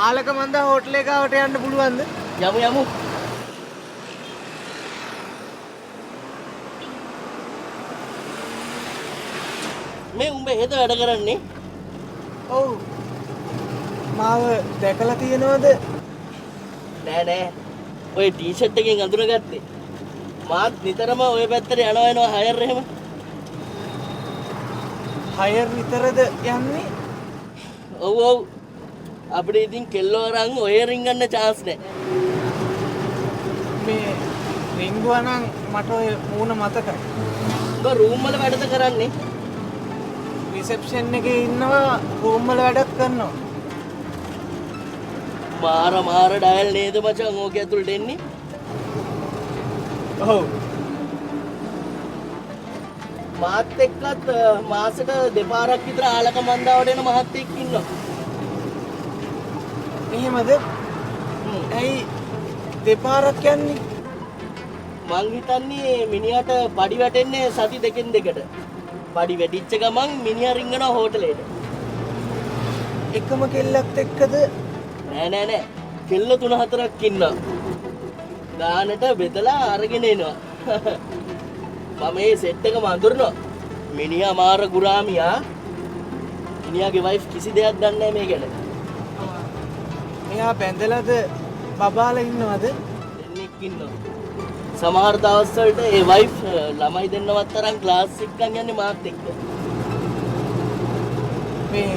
ආලක මන්දා හෝටල් එකකට යන්න පුළුවන්ද? යමු යමු. මේ උඹ හෙද වැඩ කරන්නේ? ඔව්. මාව දැකලා තියෙනවද? නෑ නෑ. ඔය ටී-ෂර්ට් එකෙන් අඳුනගත්තේ. මාත් නිතරම ඔය පැත්තට යනවා එනවා හයර් එහෙම. හයර් විතරද යන්නේ? ඔව් ඔව්. අපිට ඉතින් කෙල්ලෝ අරන් ඔය රින් ගන්න chance නෑ. මේ රින්ගුවා නම් මට ඔය මූණ මතකයි. ඔබ රූම් වල වැඩද කරන්නේ? රිසෙප්ෂන් එකේ ඉන්නවා රූම් වල වැඩක් කරනවා. මාර ඩයල් නේද මචං ඕක ඇතුළට එන්නේ? ඔව්. මාත් එක්කත් මාසෙට දෙපාරක් විතර ආලක මන්දාවට එන මහත්තයෙක් ඉන්නවා. එහෙමද? ඇයි දෙපාරක් යන්නේ? මං හිතන්නේ මිනිහට පඩි වැටෙන්නේ සති දෙකෙන් දෙකට. පඩි වැටිච්ච ගමන් මිනිහා රිංගනවා හෝටලේට. එකම කෙල්ලක් එක්කද? නෑ. කෙල්ල 3-4ක් ඉන්නවා. ගානට බෙදලා අරගෙන එනවා. මම මේ සෙට් එකම අඳුරනවා. මිනිහා මාර ගුරාමියා. මිනිහාගේ වයිෆ් කිසි දෙයක් දන්නේ නැහැ මේ ගැන. මෙයා බැඳලාද බබාලා ඉන්නවද? දෙන්නෙක් ඉන්නවා. සමහර දවස්වලට ඒ වයිෆ් ළමයි දෙන්නවත් තරම් ක්ලාස් එකක් යන්නේ මාත් එක්ක. මේ